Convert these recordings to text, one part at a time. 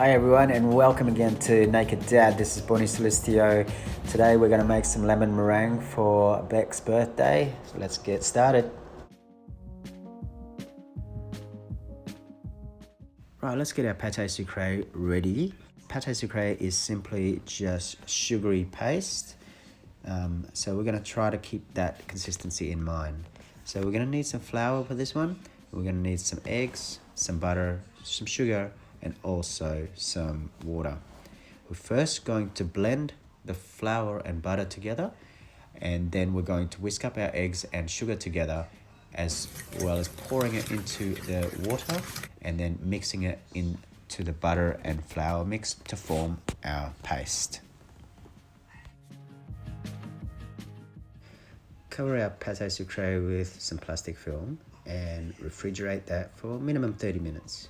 Hi everyone and welcome again to Naked Dad. This is Bonnie Celestio. Today we're going to make some lemon meringue for Beck's birthday. So let's get started. Right, let's get our pâté sucré ready. Pâté sucré is simply just sugary paste. So we're going to try to keep that consistency in mind. So we're going to need some flour for this one. We're going to need some eggs, some butter, some sugar, and also some water. We're first going to blend the flour and butter together, and then we're going to whisk up our eggs and sugar together, as well as pouring it into the water and then mixing it into the butter and flour mix to form our paste. Cover our pâté sucré with some plastic film and refrigerate that for minimum 30 minutes.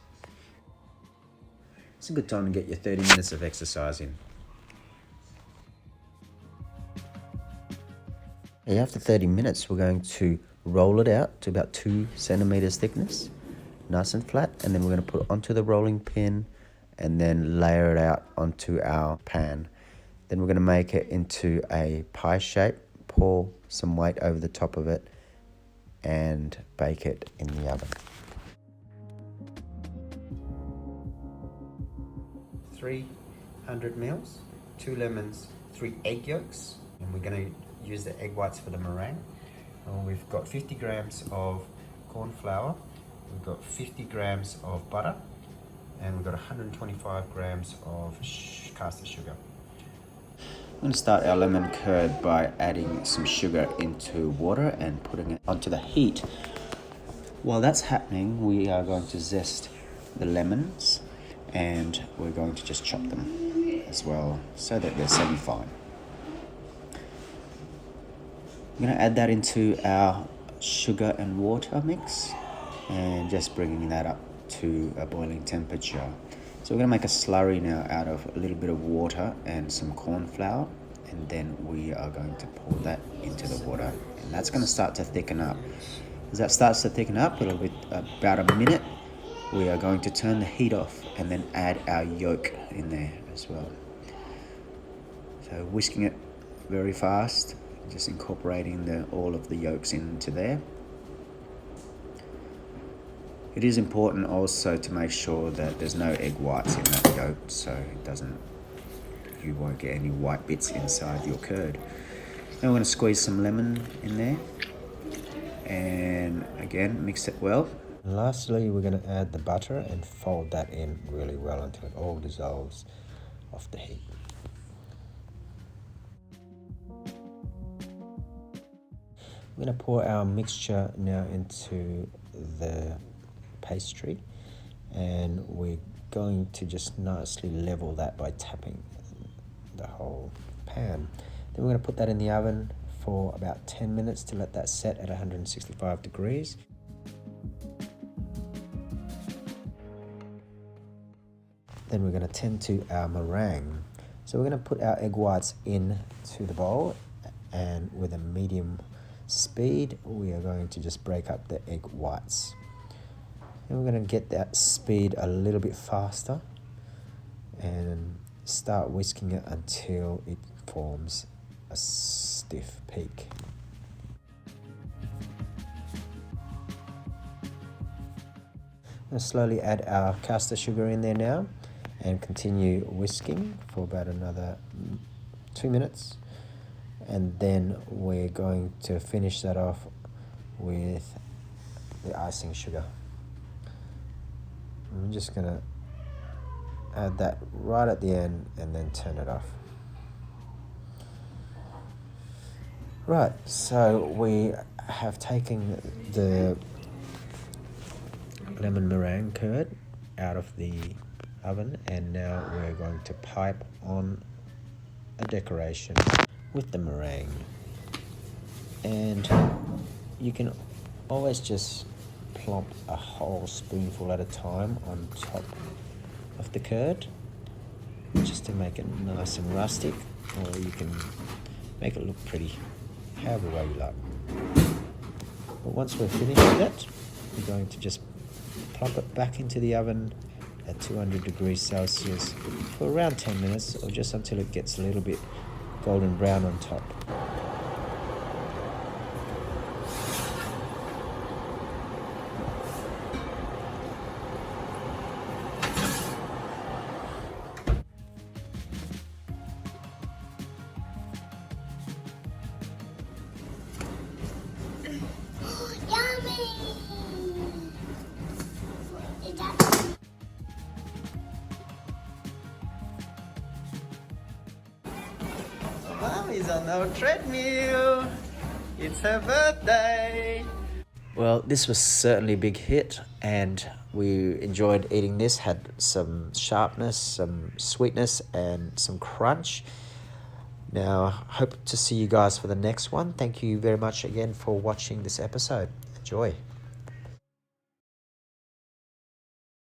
It's a good time to get your 30 minutes of exercise in. After 30 minutes, we're going to roll it out to about 2 centimeters thickness, nice and flat, and then we're going to put it onto the rolling pin and then layer it out onto our pan. Then we're going to make it into a pie shape, pour some weight over the top of it, and bake it in the oven. 300 mils, 2 lemons, 3 egg yolks, and we're going to use the egg whites for the meringue. We've got 50 grams of corn flour, we've got 50 grams of butter, and we've got 125 grams of caster sugar. I'm going to start our lemon curd by adding some sugar into water and putting it onto the heat. While that's happening, we are going to zest the lemons, and we're going to just chop them as well so that they're semi-fine. I'm going to add that into our sugar and water mix and just bringing that up to a boiling temperature. So we're going to make a slurry now out of a little bit of water and some corn flour, and then we are going to pour that into the water, and that's going to start to thicken up. As that starts to thicken up, it'll be about a minute. We are going to turn the heat off and then add our yolk in there as well. So whisking it very fast, just incorporating all of the yolks into there. It is important also to make sure that there's no egg whites in that yolk, so you won't get any white bits inside your curd. Then we're going to squeeze some lemon in there, and again mix it well. And lastly, we're going to add the butter and fold that in really well until it all dissolves off the heat. We're going to pour our mixture now into the pastry, and we're going to just nicely level that by tapping the whole pan. Then we're going to put that in the oven for about 10 minutes to let that set at 165 degrees. Then we're going to tend to our meringue. So we're going to put our egg whites into the bowl, and with a medium speed we are going to just break up the egg whites. And we're going to get that speed a little bit faster and start whisking it until it forms a stiff peak. I'm going to slowly add our caster sugar in there now and continue whisking for about another 2 minutes, and then we're going to finish that off with the icing sugar. I'm just going to add that right at the end and then turn it off. Right, so we have taken the lemon meringue curd out of the oven, and now we're going to pipe on a decoration with the meringue. And you can always just plump a whole spoonful at a time on top of the curd, just to make it nice and rustic, or you can make it look pretty, however way you like. But once we're finished with it, we're going to just plop it back into the oven at 200 degrees Celsius for around 10 minutes or just until it gets a little bit golden brown on top. Mommy's on our treadmill. It's her birthday. Well, this was certainly a big hit, and we enjoyed eating this. Had some sharpness, some sweetness, and some crunch. Now, hope to see you guys for the next one. Thank you very much again for watching this episode. Enjoy.